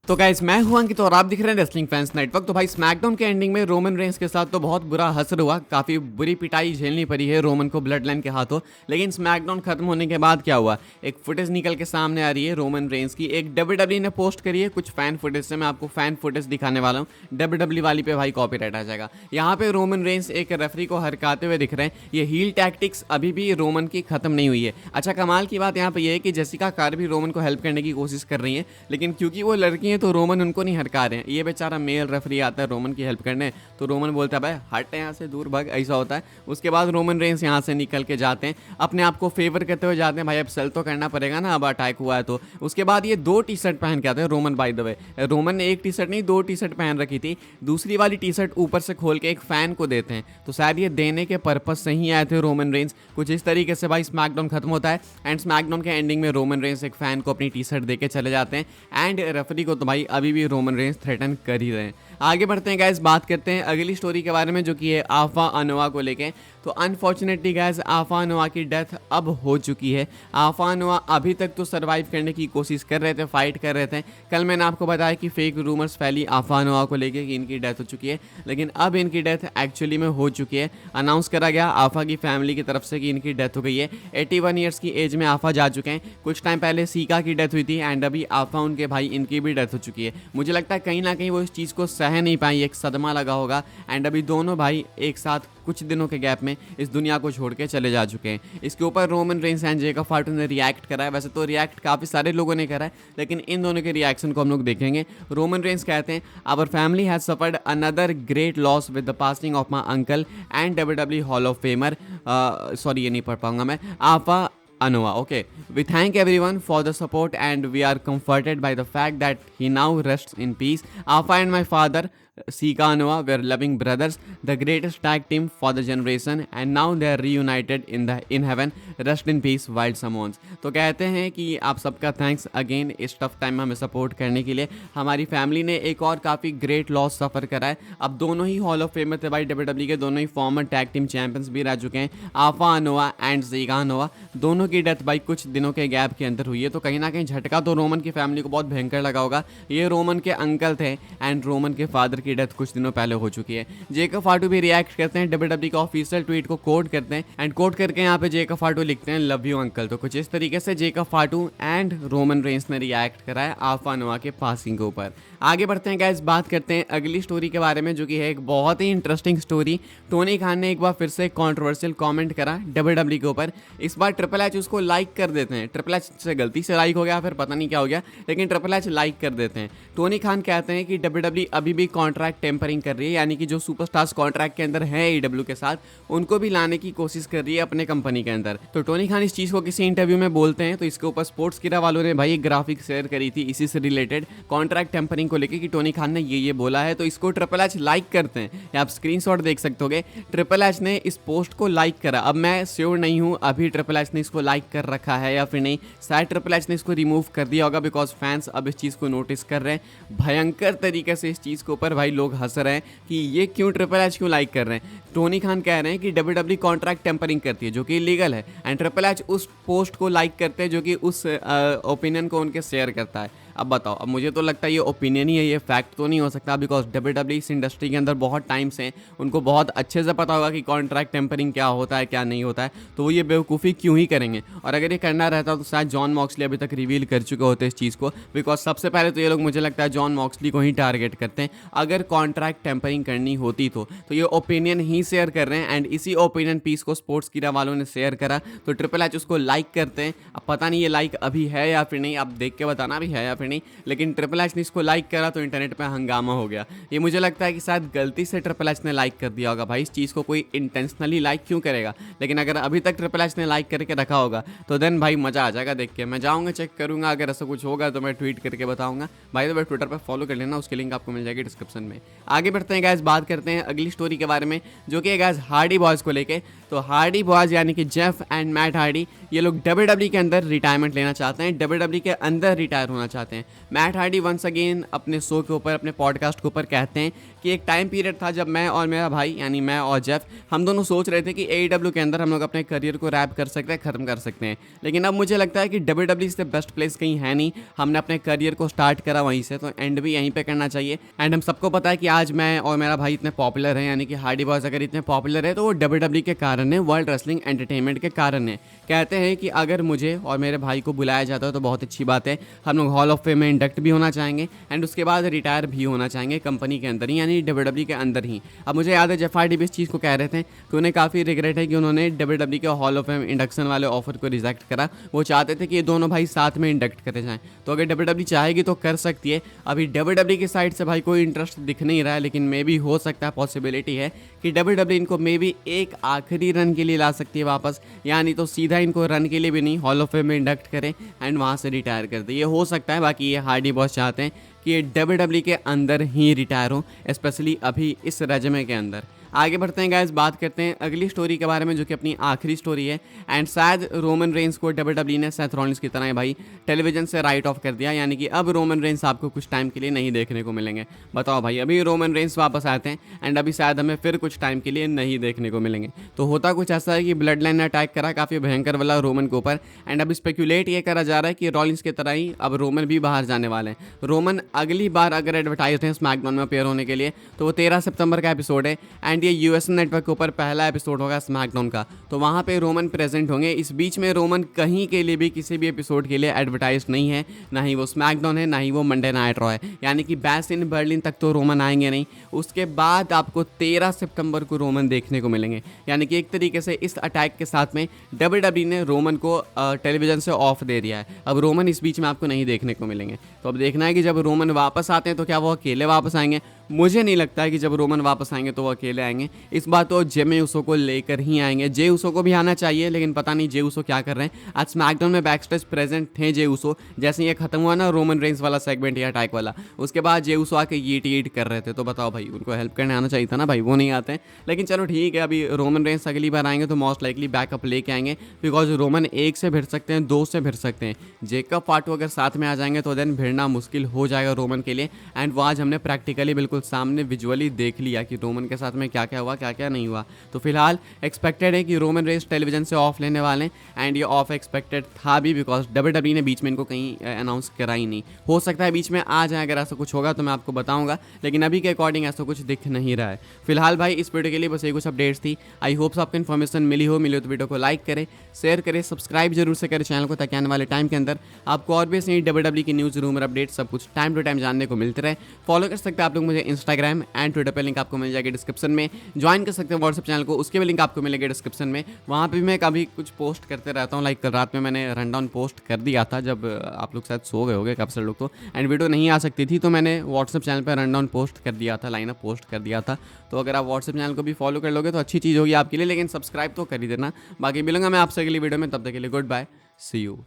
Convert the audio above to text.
तो गाइस मैं हूं अंकित और आप दिख रहे हैं रेसलिंग फैंस नेटवर्क। तो भाई स्मैकडाउन के एंडिंग में रोमन रेंस के साथ तो बहुत बुरा हसर हुआ, काफ़ी बुरी पिटाई झेलनी पड़ी है रोमन को ब्लड लाइन के हाथों। लेकिन स्मैकडाउन खत्म होने के बाद क्या हुआ, एक फुटेज निकल के सामने आ रही है रोमन रेंस की। एक डब्ल्यूडब्ल्यू ने पोस्ट करी है कुछ फैन फुटेज से, मैं आपको फैन फुटेज दिखाने वाला हूँ। डब्ल्यूडब्ल्यू वाली पे भाई कॉपीराइट आ जाएगा। यहाँ पे रोमन रेंस एक रेफरी को हरकाते हुए दिख रहे हैं। ये हील टैक्टिक्स अभी भी रोमन की खत्म नहीं हुई है। अच्छा कमाल की बात यहाँ पे ये है कि जेसिका कार भी रोमन को हेल्प करने की कोशिश कर रही है, लेकिन क्योंकि वो लड़की है तो रोमन उनको नहीं हरका रहे हैं। ये बेचारा मेल रेफरी आता है रोमन की हेल्प करने, तो रोमन बोलता है भाई हट यहाँ से दूर भाग, ऐसा होता है। उसके बाद रोमन रेंस यहाँ से निकल के जाते हैं, अपने आप को फेवर करते हुए जाते हैं। भाई अब सेल तो करना पड़ेगा ना, अब अटैक हुआ है तो। उसके बाद ये 2 टी शर्ट पहन के आते हैं Roman. By the way Roman ने 1 टी शर्ट नहीं 2 टी शर्ट पहन रखी थी। दूसरी वाली टी शर्ट ऊपर से खोल के एक फैन को देते हैं, तो शायद ये देने के पर्पज से ही आए थे रोमन रेंस। कुछ इस तरीके से भाई स्मैकडाउन खत्म होता है एंड स्मैकडाउन के एंडिंग में रोमन रेंस एक फैन को अपनी टी शर्ट दे के चले जाते हैं एंड रेफरी को तो भाई अभी भी रोमन रेंस थ्रेटन कर ही रहे हैं। आगे बढ़ते हैं गाइस, बात करते हैं अगली स्टोरी के बारे में जो कि है आफा अनोवा को लेके। तो अनफॉर्चुनेटली गाइस आफा अनोवा की डेथ अब हो चुकी है। आफा अनोवा अभी तक तो सर्वाइव करने की कोशिश कर रहे थे, फाइट कर रहे थे। कल मैंने आपको बताया कि फेक रूमर्स फैली आफा अनोवा को लेके कि इनकी डेथ हो चुकी है, लेकिन अब इनकी डेथ एक्चुअली में हो चुकी है। अनाउंस करा गया आफा की फैमिली की तरफ से कि इनकी डेथ हो गई है। 81 ईयर्स की एज में आफा जा चुके हैं। कुछ टाइम पहले सीका की डेथ हुई थी एंड अभी आफा उनके भाई इनकी भी डेथ हो चुकी है। मुझे लगता है कहीं ना कहीं वो इस चीज़ को सह नहीं पाई, एक सदमा लगा होगा एंड अभी दोनों भाई एक साथ कुछ दिनों के गैप में इस दुनिया को छोड़ के चले जा चुके हैं। इसके ऊपर रोमन रेंस एंड जेकब फार्टू ने रिएक्ट करा है। वैसे तो रिएक्ट काफ़ी सारे लोगों ने करा है, लेकिन इन दोनों के रिएक्शन को हम लोग देखेंगे। रोमन रेंस कहते हैं our family has suffered another great loss with the passing of my uncle and WW hall of famer, sorry ये नहीं पढ़ पाऊंगा मैं, आफा Anoa. Okay, we thank everyone for the support and we are comforted by the fact that he now rests in peace. Afa and my father, Sika Anoa, were loving brothers, the greatest tag team for the generation, and now they are reunited in heaven. Rest in peace, Wild Samoans. तो कहते हैं कि आप सबका thanks again इस tough time में हमें support करने के लिए। हमारी फैमिली ने एक और काफ़ी ग्रेट लॉस सफ़र करा है। अब दोनों ही हॉल ऑफ फेमर थे भाई डब्ल्यूडब्ल्यू के, दोनों ही फॉर्मर टैग टीम चैंपियंस भी रह चुके हैं। आफा अनोवा एंड सीका अनोवा दोनों की डेथ भाई कुछ दिनों के गैप के अंदर हुई है, तो कहीं ना कहीं झटका तो रोमन की फैमिली को बहुत भयंकर लगा होगा। ये रोमन के अंकल थे एंड रोमन के फादर की डेथ कुछ दिनों पहले हो चुकी है। जेकब फार्टू भी रिएक्ट करते हैं, डब्ल्यूडब्ल्यू के ऑफिशियल ट्वीट को कोट करते हैं एंड कोट करके यहाँ पे जेकब फार्टू लिखते हैं लव यू अंकल। तो कुछ इस तरीके से जेकब फार्टू एंड रोमन रेंस ने रिएक्ट करा है आफा अनोवा के पासिंग के ऊपर। आगे बढ़ते हैं गाइस, बात करते हैं अगली स्टोरी के बारे में जो कि है एक बहुत ही इंटरेस्टिंग स्टोरी। टोनी खान ने एक बार फिर से कंट्रोवर्शियल कमेंट करा डब्ल्यूडब्ल्यू के ऊपर। इस बार ट्रिपल एच उसको लाइक कर देते हैं। ट्रिपल एच से गलती से लाइक हो गया, फिर पता नहीं क्या हो गया, लेकिन ट्रिपल एच लाइक कर देते हैं। टोनी खान कहते हैं कि डब्ल्यूडब्ल्यू अभी भी कॉन्ट्रैक्ट टेम्परिंग कर रही है, यानी कि जो सुपरस्टार्स कॉन्ट्रैक्ट के अंदर है ईडब्ल्यू के साथ उनको भी लाने की कोशिश कर रही है अपने कंपनी के अंदर। तो टोनी खान इस चीज़ को किसी इंटरव्यू में बोलते हैं, तो इसके ऊपर स्पोर्ट्स किरा वालों ने भाई एक ग्राफिक शेयर करी थी इसी से रिलेटेड कॉन्ट्रैक्ट टेम्परिंग को लेकर कि टोनी खान ने ये बोला है। तो इसको ट्रिपल एच लाइक करते हैं, या आप स्क्रीनशॉट देख सकते होगे। ट्रिपल एच ने इस पोस्ट को लाइक करा। अब मैं श्योर नहीं हूँ अभी ट्रिपल एच ने इसको लाइक कर रखा है या फिर नहीं, शायद ट्रिपल एच ने इसको रिमूव कर दिया होगा बिकॉज फैंस अब इस चीज़ को नोटिस कर रहे हैं। भयंकर तरीके से इस चीज़ के ऊपर भाई लोग हंस रहे हैं कि ये क्यों ट्रिपल एच क्यों लाइक कर रहे हैं। टोनी खान कह रहे हैं कि डब्ल्यूडब्ल्यू कॉन्ट्रैक्ट टेम्परिंग करती है जो कि इलीगल है एंड ट्रिपल एच उस पोस्ट को लाइक करते हैं जो कि उस ओपिनियन को उनके शेयर करता है। अब बताओ, अब मुझे तो लगता है ये ओपिनियन ही है, ये फैक्ट तो नहीं हो सकता बिकॉज डब्ल्यूडब्ल्यू इस इंडस्ट्री के अंदर बहुत टाइम से उनको बहुत अच्छे से पता होगा कि कॉन्ट्रैक्ट टेम्परिंग क्या होता है क्या नहीं होता है, तो वो ये बेवकूफ़ी क्यों ही करेंगे। और अगर ये करना रहता तो शायद जॉन मॉक्सली अभी तक रिवील कर चुके होते इस चीज़ को, बिकॉज सबसे पहले तो ये लोग मुझे लगता है जॉन मॉक्सली को ही टारगेट करते हैं। अगर कॉन्ट्रैक्ट टेम्परिंग करनी होती तो ये ओपिनियन ही शेयर कर रहे हैं एंड इसी ओपिनियन पीस को स्पोर्ट्स किरा वालों ने शेयर करा, तो ट्रिपल एच उसको लाइक करते हैं। अब पता नहीं ये लाइक अभी है या फिर नहीं, आप देख के बताना भी है या फिर नहीं, लेकिन ट्रिपल एच ने इसको लाइक करा तो इंटरनेट पे हंगामा हो गया। ये मुझे लगता है कि शायद गलती से ट्रिपल एच ने लाइक कर दिया होगा। भाई इस चीज़ को कोई इंटेंशनली लाइक क्यों करेगा, लेकिन अगर अभी तक ट्रिपल एच ने लाइक करके रखा होगा तो देन भाई मज़ा आ जाएगा देख के। मैं जाऊँगा चेक करूँगा, अगर ऐसा कुछ होगा तो मैं ट्वीट करके बताऊँगा। भाई तो ट्विटर पर फॉलो कर लेना, उसकी लिंक आपको मिल जाएगी डिस्क्रिप्शन में। आगे बढ़ते हैं गाइस, बात करते हैं अगली स्टोरी के बारे में जो कि है गाइस हार्डी बॉयज़ को लेके। तो हार्डी बॉयज यानी कि जेफ एंड मैट हार्डी ये लोग WWE के अंदर रिटायरमेंट लेना चाहते हैं, WWE के अंदर रिटायर होना चाहते हैं। मैट हार्डी वंस अगेन अपने शो के ऊपर, अपने पॉडकास्ट के ऊपर कहते हैं कि एक टाइम पीरियड था जब मैं और मेरा भाई यानी मैं और जेफ हम दोनों सोच रहे थे कि AEW के अंदर हम लोग अपने करियर को रैप कर सकते हैं, ख़त्म कर सकते हैं। लेकिन अब मुझे लगता है कि WWE से बेस्ट प्लेस कहीं है नहीं। हमने अपने करियर को स्टार्ट करा वहीं से, तो एंड भी यहीं पे करना चाहिए। एंड हम सबको पता है कि आज मैं और मेरा भाई इतने पॉपुलर हैं, यानी कि हार्डी बॉयज अगर इतने पॉपुलर है तो वो WWE के कारण है, वर्ल्ड रेसलिंग एंटरटेनमेंट के कारण है। कहते हैं कि अगर मुझे और मेरे भाई को बुलाया जाता है तो बहुत अच्छी बात है, हम लोग हॉल ऑफ फेम में इंडक्ट भी होना चाहेंगे एंड उसके बाद रिटायर भी होना चाहेंगे कंपनी के अंदर ही, यानी WWE के अंदर ही। अब मुझे याद है जेफ हार्डी भी इस चीज़ को कह रहे थे कि उन्हें काफ़ी रिग्रेट है कि उन्होंने WWE के हॉल ऑफ फेम इंडक्शन वाले ऑफर को रिजेक्ट करा। वो चाहते थे कि ये दोनों भाई साथ में इंडक्ट करे जाएं। तो अगर WWE चाहेगी तो कर सकती है। अभी WWE की साइड से भाई कोई इंटरेस्ट दिख नहीं रहा है, लेकिन मे भी हो सकता है, पॉसिबिलिटी है कि WWE इनको मे भी एक आखिरी रन के लिए ला सकती है वापस, यानी तो सीधा इनको रन के लिए भी नहीं, हॉल ऑफ फेम में इंडक्ट करें एंड वहाँ से रिटायर कर दे। ये हो सकता है। बाकी ये हार्डी बॉस चाहते हैं कि ये WWE के अंदर ही रिटायर हो, स्पेशली अभी इस रेज़्यूमे के अंदर। आगे बढ़ते हैं गाइस, बात करते हैं अगली स्टोरी के बारे में जो कि अपनी आखिरी स्टोरी है। एंड शायद रोमन रेंस को WWE ने सेथ रॉलिंस की तरह भाई टेलीविजन से राइट ऑफ कर दिया, यानी कि अब रोमन रेंस आपको कुछ टाइम के लिए नहीं देखने को मिलेंगे। बताओ भाई, अभी रोमन रेंस वापस आते हैं एंड अभी शायद हमें फिर कुछ टाइम के लिए नहीं देखने को मिलेंगे। तो होता कुछ ऐसा है कि ब्लड लाइन ने अटैक करा काफ़ी भयंकर वाला रोमन के ऊपर, एंड अब स्पेक्यूलेट ये करा जा रहा है कि रॉलिंस की तरह ही अब रोमन भी बाहर जाने वाले हैं। रोमन अगली बार अगर एडवर्टाइज हैं स्मैकडाउन में अपेयर होने के लिए तो वो 13 सितंबर का एपिसोड है एंड ये US नेटवर्क के ऊपर पहला एपिसोड होगा स्मैकडाउन का, तो वहाँ पे रोमन प्रेजेंट होंगे। इस बीच में रोमन कहीं के लिए भी किसी भी एपिसोड के लिए एडवर्टाइज नहीं है, ना ही वो स्मैकडाउन है, ना ही वो मंडे नाइट रॉ है, यानी कि बैश इन बर्लिन तक तो रोमन आएंगे नहीं। उसके बाद आपको 13 सितंबर को रोमन देखने को मिलेंगे, यानी कि एक तरीके से इस अटैक के साथ में WWE ने रोमन को टेलीविजन से ऑफ दे दिया है। अब रोमन इस बीच में आपको नहीं देखने को मिलेंगे। तो अब देखना है कि जब रोमन वापस आते हैं तो क्या वो अकेले वापस आएंगे। मुझे नहीं लगता है कि जब रोमन वापस आएंगे तो वो अकेले आएंगे। इस बार तो जे उसो को लेकर ही आएंगे। जे उसो को भी आना चाहिए, लेकिन पता नहीं जे उसो क्या कर रहे हैं। आज स्मैकडाउन में बैकस्टेज प्रेजेंट थे जे उसो, जैसे ये खत्म हुआ ना रोमन रेंस वाला सेगमेंट या अटैक वाला, उसके बाद जे उसो आके ईट कर रहे थे। तो बताओ भाई, उनको हेल्प करने आना चाहिए था ना भाई, वो नहीं आते हैं। लेकिन चलो ठीक है, अभी रोमन रेंस अगली बार आएंगे तो मोस्ट लाइकली बैकअप लेके आएंगे, बिकॉज रोमन एक से भिड़ सकते हैं, दो से भिड़ सकते हैं। जेकब फाटू अगर साथ में आ जाएंगे तो देन भिड़ना मुश्किल हो जाएगा रोमन के लिए। एंड वो आज हमने प्रैक्टिकली बिल्कुल सामने विजुअली देख लिया कि रोमन के साथ में क्या क्या हुआ, क्या क्या नहीं हुआ। तो फिलहाल एक्सपेक्टेड है कि रोमन रेंस टेलीविजन से ऑफ लेने वाले हैं एंड ये ऑफ एक्सपेक्टेड था भी, बिकॉज WWE ने बीच में इनको कहीं अनाउंस करा ही नहीं। हो सकता है बीच में आ जाए, अगर ऐसा कुछ होगा तो मैं आपको बताऊंगा, लेकिन अभी के अकॉर्डिंग ऐसा कुछ दिख नहीं रहा है। फिलहाल भाई इस वीडियो के लिए बस ये कुछ अपडेट्स थी। आई होप्स आपको इन्फॉर्मेशन मिली हो तो वीडियो को लाइक करें, शेयर करें, सब्सक्राइब जरूर से करें चैनल को, ताकि आने वाले टाइम के अंदर आपको और भी सही WWE की न्यूज़, रूमर, अपडेट सब कुछ टाइम टू टाइम जानने को मिलते रहे। फॉलो कर सकते हैं आप लोग मुझे इंस्टाग्राम एंड ट्विटर पे, लिंक आपको मिल जाएगी डिस्क्रिप्शन में। ज्वाइन कर सकते हैं व्हाट्सएप चैनल को, उसके भी लिंक आपको मिलेगा डिस्क्रिप्शन में। वहाँ पे भी मैं कभी कुछ पोस्ट करते रहता हूँ, लाइक कल रात में मैंने रन डाउन पोस्ट कर दिया था, जब आप लोग शायद सो गए होंगे काफ़ी सारे लोग तो, एंड वीडियो नहीं आ सकती थी तो मैंने व्हाट्सएप चैनल पर रन डाउन पोस्ट कर दिया था, लाइनअप पोस्ट कर दिया था। तो अगर आप व्हाट्सएप चैनल को भी फॉलो कर लोगे तो अच्छी चीज़ होगी आपके लिए, लेकिन सब्सक्राइब तो कर ही देना। बाकी मिलूंगा मैं आपसे अगली वीडियो में, तब तक के लिए गुड बाय, सी यू।